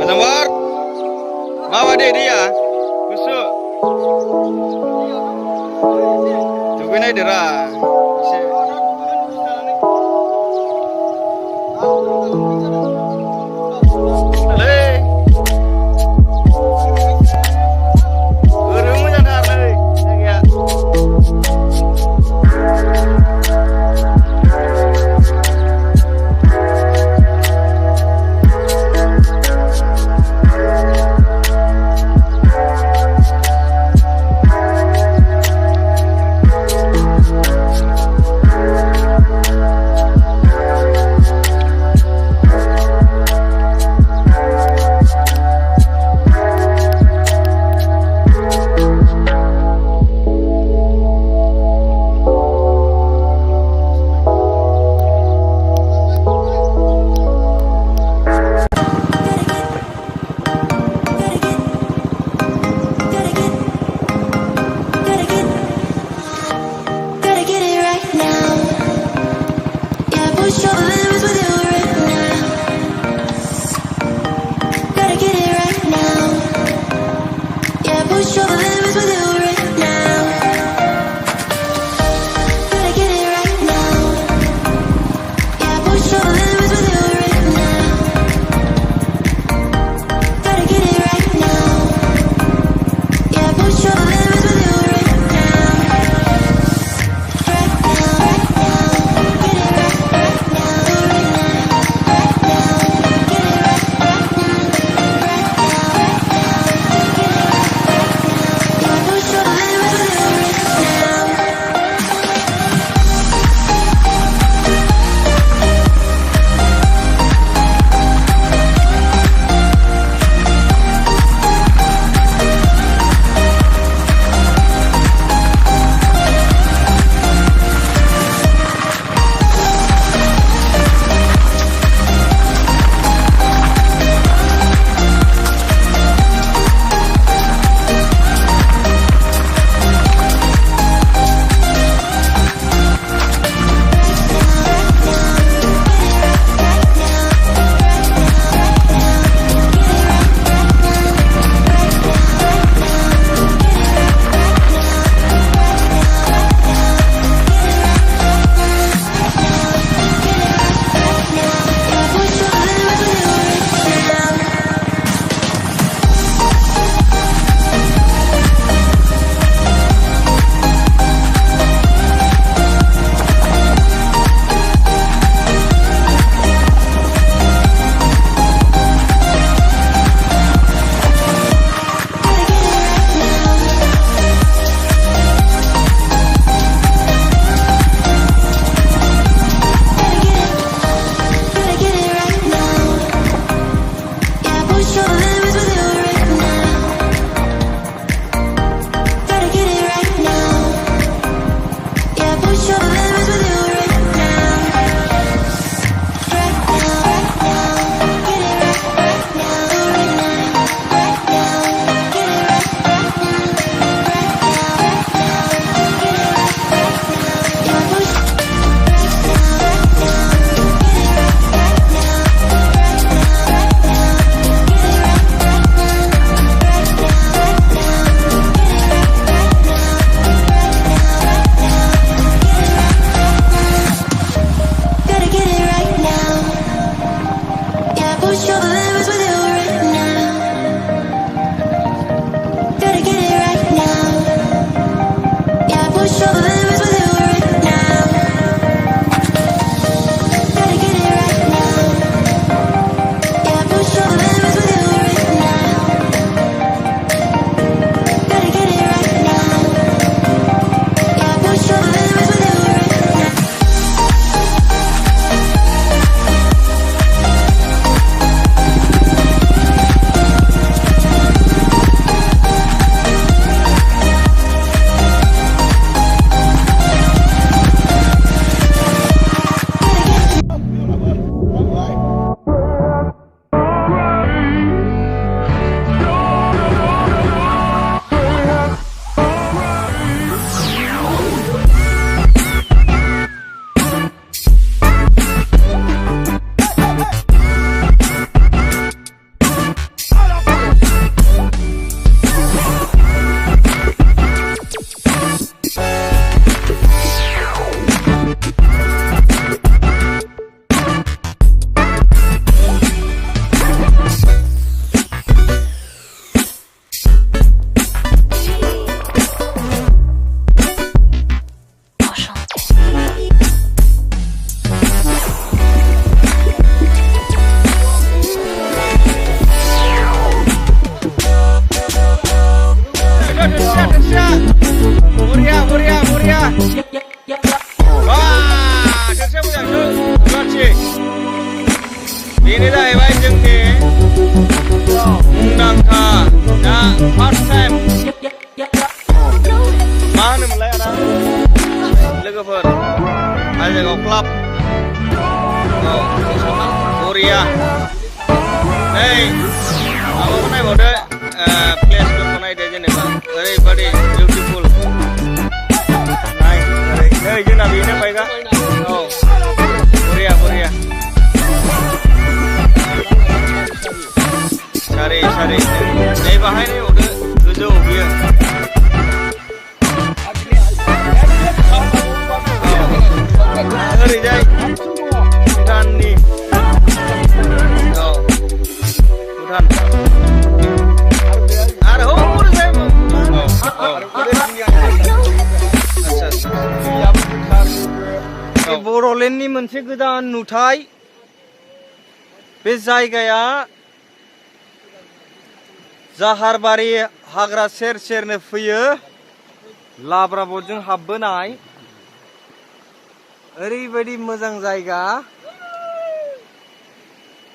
Nomor bawa dia kusuk tungguin aja dera Ini जाहैबाय जोंनि मुंदांखा दा फार्स्ट टाइम मा होनोमोनलाय आदा लोगोफोर हाजो क्लाब औ बरिया नै माबाखौ नायबावदो प्लेसफोरखौ नायदो जेनेबा ओरैबादि बिउटिफुल नाय ओरै नै जोंना बेनो बाइकआ औ बरिया बरिया सारि सारि नै बाहाय नायबावदो गोजौ बियो ओरैजाय भुटाननि औ भुटान आरो हरैजाय औ बड'लेण्डनि मोनसे गोदान नुथाय बे जायगाया जाहारबारि हाग्रा सेर सेरनो फैयो लाब्रा बटजों हाबबोनाय ओरैबायदि मोजां जायगा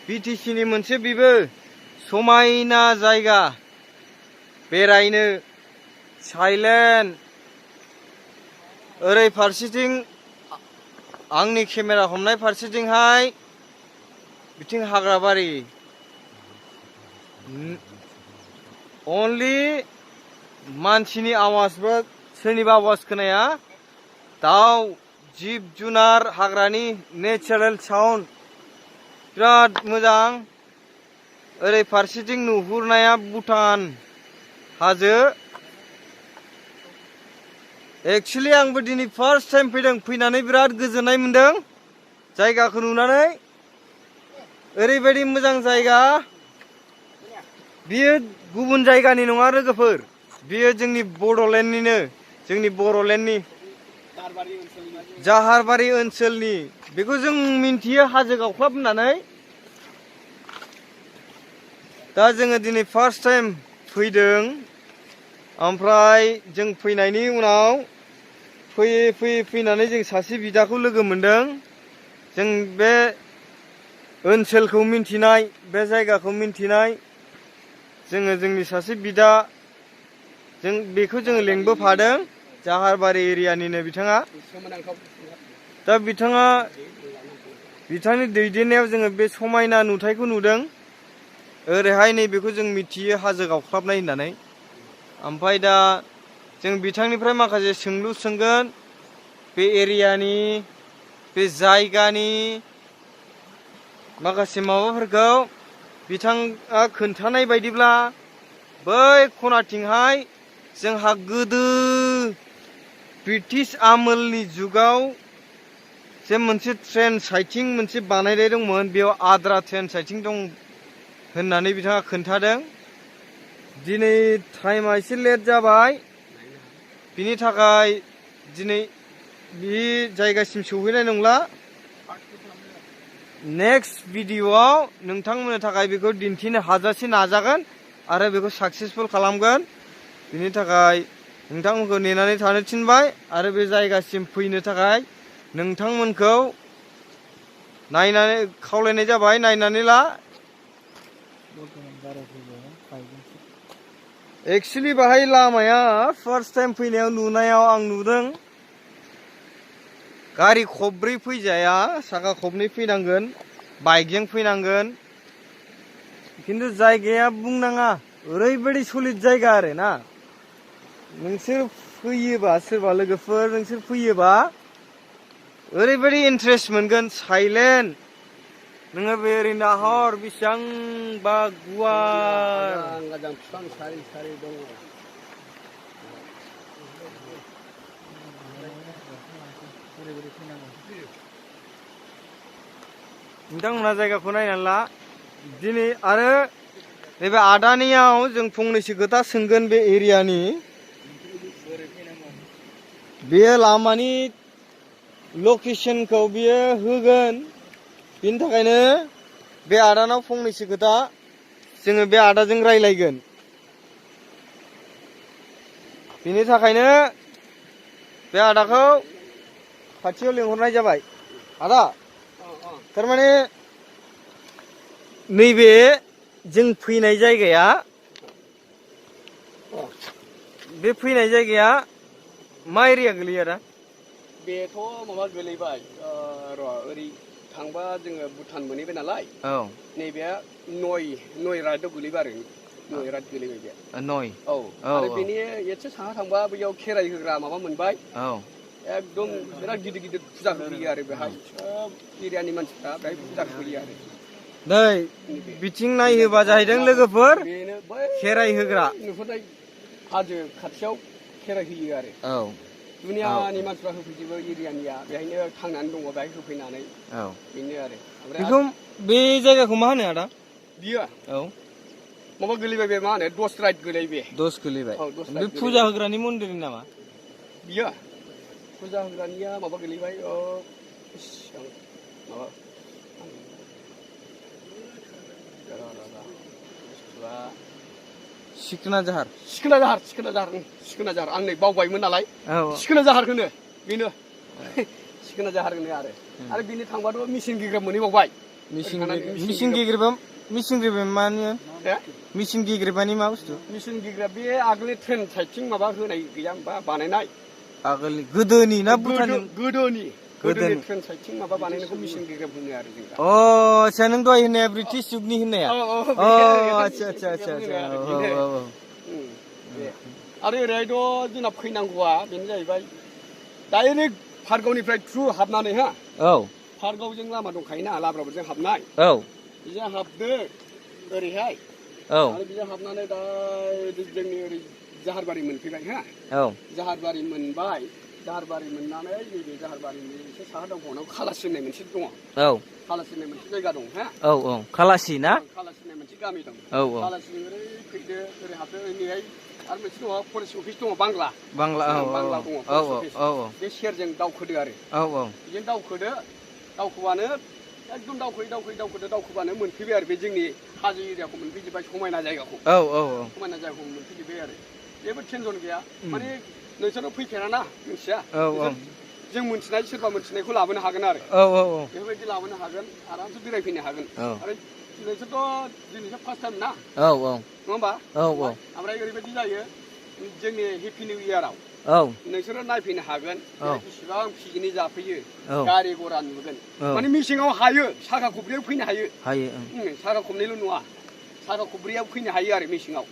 BTC नि मोनसे बेबो समायना जायगा बेरायनो साइलेन्ट ओरै फारसेथिं आंनि केमेरा हमनाय फारसेथिंहाय बिथिं हाग्राबारि अनलि मानसिनि आवाजबो सोरनिबा आवाज खोनाया दाउ जिब जुनार हाग्रानि नेचारेल साउन्ड बिराद मोजां ओरै फारसेथिं नुहुरनाया भुटान हाजो एक्चुअली आंबो दिनै फार्स्ट टाइम फैदों फैनानै बिराद गोजोननाय मोनदों जायगाखौ नुनानै ओरैबायदि मोजां जायगा बियो गुबुन जायगानि नङा लोगोफोर बियो जोंनि बड'लेण्डनिनो जोंनि बर'लेण्डनि जाहारबारि ओनसोलनि बेखौ जों मिन्थियो हाजो गावख्लाब होननानै दा जोङो दिनै फार्स्ट टाइम फैदों ओमफ्राय जों फैनायनि उनाव फैनानै जों सासे बिदाखौ लोगो मोनदों जों बे ओनसोलखौ मिन्थिनाय बे जायगाखौ मिन्थिनाय जोङो जोंनि सासे बिदा जों बेखौ जोङो लेंबोफादों जाहारबारि एरियानिनो बिथाङा दा बिथांनि दैदेननायाव जोङो बे समायना नुथायखौ नुदों ओरैहाय नैबेखौ जों मिथियो हाजो गावख्लाबनाय होननानै ओमफ्राय दा जों बिथांनिफ्राय माखासे सोंलु सोंगोन बे एरियानि बे जायगानि माखासे माबाफोरखौ बिथाङा खोन्थानाय बायदिब्ला बै खनाथिंहाय जोंहा गोदो ब्रिटिश आमोलनि जुगाव जे मोनसे ट्रेन साइटिं मोनसे बानायनाय दंमोन बेयाव आद्रा ट्रेन साइटिं दं होननानै बिथाङा खोन्थादों दिनै टाइमा एसे लेट जाबाय बिनि थाखाय दिनै बे जायगासिम सौहैनाय नंला नेक्स्ट भिडिअआव नोंथांमोननि थाखाय बेखौ दिन्थिनो हाजासे नाजागोन आरो बेखौ साक्सेसफुल खालामगोन बिनि थाखाय नोंथांमोनखौ नेनानै थानो थिनबाय आरो बे जायगासिम फैनो थाखाय नोंथांमोनखौ नायनानै खावलायनाय जाबाय नायनानै ला एक्चुअली बाहाय लामाया फार्स्ट टाइम फैनायाव नुनायाव आं नुदों गारि खबब्रै फैजाया साखा खबनै फैनांगोन बाइकजों फैनांगोन खिन्थु जायगाया बुंनाङा ओरैबायदि सलिड जायगा आरो ना नोंसोर फैयोबा सोरबा लोगोफोर नोंसोर फैयोबा ओरैबायदि इन्ट्रेस्ट मोनगोन साइलेन्ट नोङो बे ओरै नाहर बेसेबांबा गुवार बिफां सारि सारि दङ नोंथांमोना जायगाखौ नायनानै ला दिनै आरो नैबे आदानियाव जों फंनैसो खोथा सोंगोन बे एरियानि बेयो लामानि लकेसनखौ बियो होगोन बिनि थाखायनो बे आदानाव फंनैसो खोथा जोङो बे आदाजों रायलायगोन बिनि थाखायनो बे आदाखौ खाथियाव लिंहरनाय जाबाय आदा थारमाने नैबे जों फैनाय जायगाया बे फैनाय जायगाया मा एरिया गोलैयो आदा? बेथ' माबा गोलैबाय र' ओरै थांबा जोङो भुटान मोनहैबाय नालाय औ नैबे नय राइडआव गोलैबाय आरो नय राइड गोलैबाय बे नय औ आरो बेनि एसे साहा थांबा बैयाव खेराइ होग्रा माबा मोनबाय औ एकदम बिराद गिदिर गिदिर फुजा होयो आरो बेहाय सब एरियानि मानसिफ्रा बेहाय फुजा होयो आरो नै बिथिं नायोबा जाहैदों लोगोफोर बेनो बै खेराइ होग्रा नुहुरनाय हाजो खाथियाव खेराइ होयो आरो औ दुनियानि मानसिफ्रा होफैजोबो एरियानिया बेहायनो थांनानै दङ बेहाय होफैनानै औ बेनो आरो बेखौ बे जायगाखौ मा होनो आदा? बियो औ माबा गोलैबाय बे मा होनो दस राइड गोलैबाय बे दस गोलैबाय औ दस बे फुजा होग्रानि मन्दिर नामा? बियो फुजा होग्रानिया माबा गोलैबाय माबा सिखोना जाहार आं नै बावबायमोन नालाय सिखोना जाहार होनो बेनो सिखोना जाहार होनो आरो बिनि थांबाथ' मिसिन गिग्राब मोनहैबावबाय मिसिन गिग्राब माने मिसिन गिग्राबानि मा बुस्थु? मिसिन गिग्राब बे आगोलनि ट्रेन साइडथिं माबा होनाय गैया होमबा बानायनाय आगोलनि गोदोनि ना भुटाननि? गोदोनि ट्रेन साइडथिं माबा बानायनायखौ मिसिन गिग्राब होनो आरो जों दा आच्छा नों दहाय होननाया ब्रिटिश जुगनि होननाया आच्छा आरो ओरैहायथ' जोंना फैनांगौआ बेनो जाहैबाय डाइरेक्ट पार्कगावनिफ्राय थ्रु हाबनानै हा पार्कगावजों लामा दंखायोना लाब्राबोजों हाबनाय बेजों हाबदो ओरैहाय आरो बेजों हाबनानै दा जोंनि ओरै जाहारबारि मोनफैबाय हा जाहारबारि मोनबाय जाहारबारि मोननानै नैबे जाहारबारिनि एसे साहा दावखोनायाव खालासि होननाय मोनसे दङ खालासि होननाय मोनसे जायगा दं हा खालासि ना? खालासि होननाय मोनसे गामि दं खालासिनि ओरै फैदो ओरै हाबदो ओरैहाय आरो मोनसे दङ फरेस्ट अफिस दङ बांला दङ फरेस्ट अफिस बे सेरजों दावखोदो आरो बेजों दावखोबानो एकदम दावखोबानो मोनफैबाय आरो बे जोंनि हाजो एरियाखौ मोनफैजोबबाय समायना जायगाखौ मोनफैजोबबाय आरो जेबो टेनसन गैया माने नोंसोरथ' फैफेराना मिथिया जों मोनथिनाय सोरबा मोनथिनायखौ लाबोनो हागोन आरो बेफोरबायदि लाबोनो हागोन आरामसे बेरायफैनो हागोन आरो नोंसोरथ' दिनैसो फार्स्ट टाइम ना नङा होमबा ओमफ्राय ओरैबायदि जायो जोंनि हेपि निउ इयाराव नोंसोरो नायफैनो हागोन बेसेबां पिकनिक जाफैयो गारि घरा नुगोन माने मेसेङाव हायो साखा खबब्रैयाव फैनो हायो साखा खबनैल' नङा साखा खबब्रैयाव फैनो हायो आरो मेसेङाव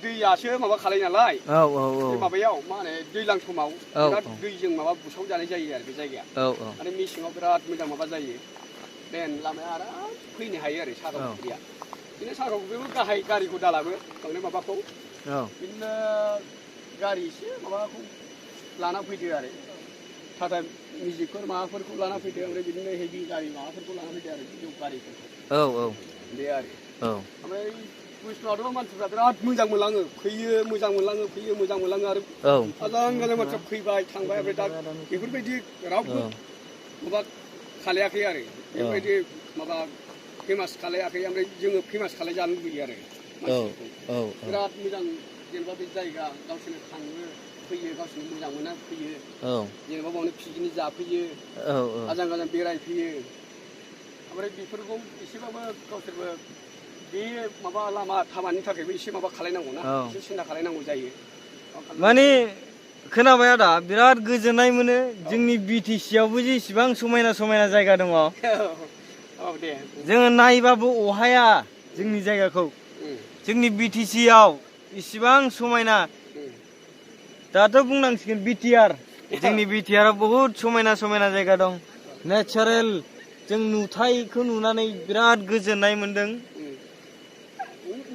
दैयासो माबा खालाय नालाय बे माबायाव मा होनो दैज्लां समाव बिराद दैजों माबा बुसाव जानाय जायो आरो बे जायगाया आरो मेसेङाव बिराद मोजां माबा जायो प्लेन लामाया आराम फैनो हायो आरो साखा खबब्रैया बिदिनो साखा खबब्रैयाव गाहाय गारिखौ दालाबो बांद्राय माबाखौ बिदिनो गारि एसे माबाखौ लाना फैदो आरो टाटा मेजिकफोर माबाफोरखौ लाना फैदो ओमफ्राय बिदिनो हेभि गारि माबाफोरखौ लाना फैदो आरो गिदिर गारिफोरखौ बे आरो ओमफ्राय बुस्थुआथ' मानसिफ्रा बिराद मोजां मोनलाङो फैयो मोजां मोनलाङो आरो मोजां मानसिफ्रा फैबाय थांबाय ओमफ्राय दा बेफोरबायदि रावबो माबा खालायाखै आरो बेफोरबायदि माबा फेमास खालायाखै ओमफ्राय जोङो फेमास खालायजानो लुबैयो आरो मानसिफोरखौ बिराद मोजां जेनेबा बे जायगा गावसोरनो थाङो फैयो गावसोरनो मोजां मोना फैयो जेनेबा बावनो पिकनिक जाफैयो आजां गाजां बेरायफैयो ओमफ्राय बेफोरखौ एसेबाबो गावसोरबो बे माबा लामा थामानि थाखायबो एसे माबा खालायनांगौना एसे सिन्था खालायनांगौ जायो माने खोनाबाय आदा बिराद गोजोननाय मोनो जोंनि BTC आवबो जेसेबां समायना जायगा दङ जोङो नायबाबो अहाया जोंनि जायगाखौ जोंनि BTC आव इसिबां समायना दाथ' बुंनांसिगोन BTR जोंनि BTR आव बहुत समायना जायगा दं नेचारेल जों नुथायखौ नुनानै बिराद गोजोननाय मोनदों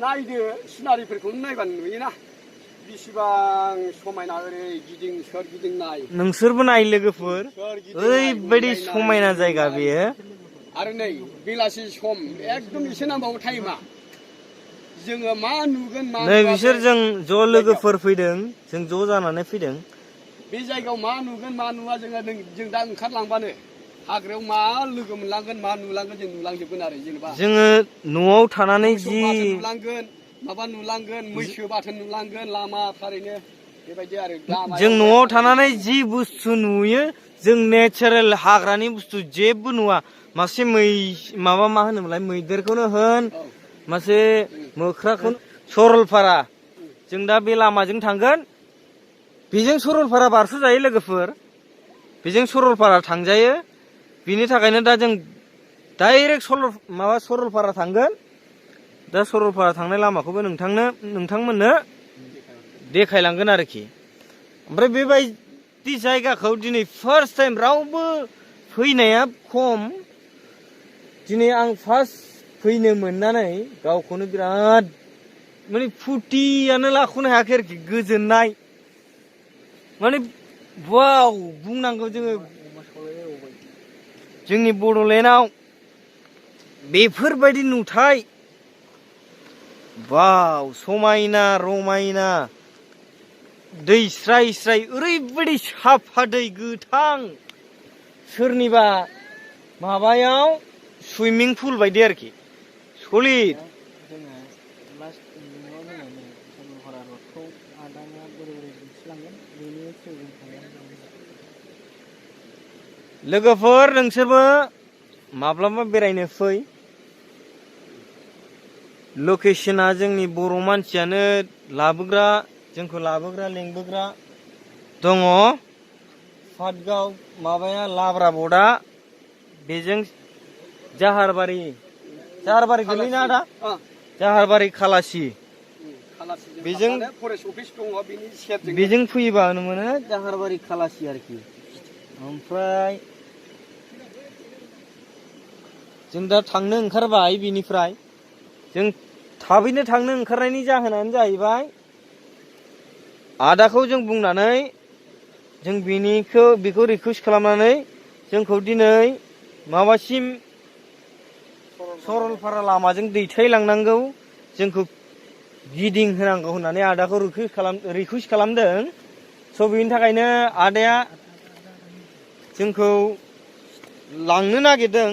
नायदो सिनारिफोरखौनो नायबानो नुयोना बेसेबां समायना ओरै सोरगिदिं नाय नोंसोरबो नाय लोगोफोर ओरैबायदि समायना जायगा बेयो आरो नै बेलासि सम एकदम एसे नांबावो टाइमा जोङो मा नुगोन मा नै बिसोर जों ज' लोगोफोर फैदों जों ज' जानानै फैदों बे जायगायाव मा नुगोन मा नुवा जों दा ओंखारलांबानो हाग्रायाव मा लोगो मोनलांगोन मा नुलांगोन जों नुलांजोबगोन आरो जेनेबा जोङो न'आव थानानै जि नुलांगोन माबा नुलांगोन मैसो बाथोन नुलांगोन लामा थारैनो बेबायदि आरो जों न'आव थानानै जि बुस्थु नुयो जों नेचारेल हाग्रानि बुस्थु जेबो नुवा मासे माबा मा होनोमोनलाय मैदेरखौनो होन मासे मोख्राखौनो सरलपारा जों दा बे लामाजों थांगोन बेजों सरलपारा बारस'जायो लोगोफोर बेजों सरलपारा थांजायो बिनि थाखायनो दा जों डाइरेक्ट सरलपारा थांगोन दा सरलपारा थांनाय लामाखौबो नोंथांमोननो देखायलांगोन आरोखि ओमफ्राय बेबायदि जायगाखौ दिनै फार्स्ट टाइम रावबो फैनाया खम दिनै आं फार्स्ट फैनो मोननानै गावखौनो बिराद माने फुर्तियानो लाख'नो हायाखै आरोखि गोजोननाय माने वाव बुंनांगौ जोङो जोंनि बड'लेण्डआव बेफोरबायदि नुथाय वाव समायना रमायना दै स्राय स्राय ओरैबायदि साफा दै गोथां सोरनिबा माबायाव सुइमिं पुल बायदि आरोखि सलिड लोगोफोर नोंसोरबो माब्लाबा बेरायनो फै लकेशना जोंनि बर' मानसियानो लाबोग्रा जोंखौ लाबोग्रा लेंबोग्रा दङ पाटगाव माबाया लाब्रा बर्डआ बेजों जाहारबारि गोलैना दा जाहारबारि खालासि बेजों फैयोबा मोनो जाहारबारि खालासि आरोखि ओमफ्राय जों दा थांनो ओंखारबाय बिनिफ्राय जों थाबैनो थांनो ओंखारनायनि जाहोनानो जाहैबाय आदाखौ जों बुंनानै जों बेखौ रिकुवेस्ट खालामनानै जोंखौ दिनै माबासिम सरलपारा लामाजों दैथायलांनांगौ जोंखौ गिदिंहोनांगौ होननानै आदाखौ रिकुवेस्ट खालामदों स' बेनि थाखायनो आदाया जोंखौ लांनो नागिरदों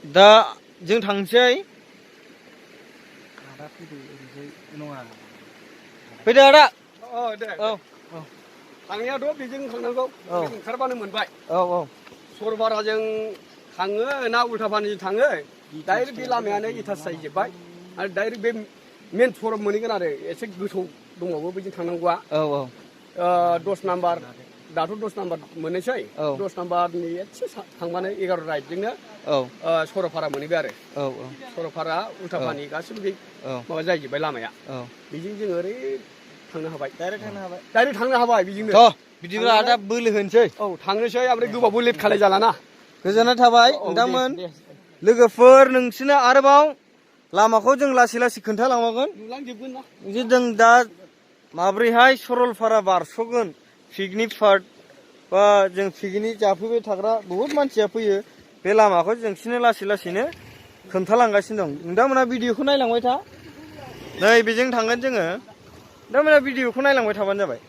दा जों थांसै फैदो आदा थांनायाथ' बेजों थांनांगौ ओंखारबानो मोनबाय सरलपाराजों थाङो ना उल्टापानिजों थाङो डाइरेक्ट बे लामायानो इटास जाहैजोब्बाय आरो डाइरेक्ट बे मेन सरब मोनहैगोन आरो एसे गोथौ दंबावो बेजों थांनांगौआ 10 नाम्बार दाथ' 10 नाम्बार मोननोसै 10 नाम्बारनि एसे थांबानो 11 राइटजोंनो सरलपारा मोनहैबाय आरो सरलपारा उल्टापानि गासिबो बे माबा जाहैजोब्बाय लामाया बेजों जों ओरै थांनो हाबाय डाइरेक्ट थांनो हाबाय बेजोंनो बिदिब्ला आदा बोलो होनोसै थांनोसै ओमफ्राय गोबावबो लेट खालाय जालाना गोजोननाय थाबाय नोंथांमोन लोगोफोर नोंसोरनो आरोबाव लामाखौ जों लासै लासै खोन्थालांबावगोन नुलांजोबगोन ना जों दा माब्रैहाय सरलपारा बारस'गोन पिकनिक स्पट बा जों पिकनिक जाफैबाय थाग्रा बहुत मानसिया फैयो बे लामाखौ जोंसिनो लासै लासैनो खोन्थालांगासिनो दं नोंथांमोना भिडिअखौ नायलांबाय था नै बेजों थांगोन जोङो नोंथांमोना भिडिअखौ नायलांबाय थाबानो जाबाय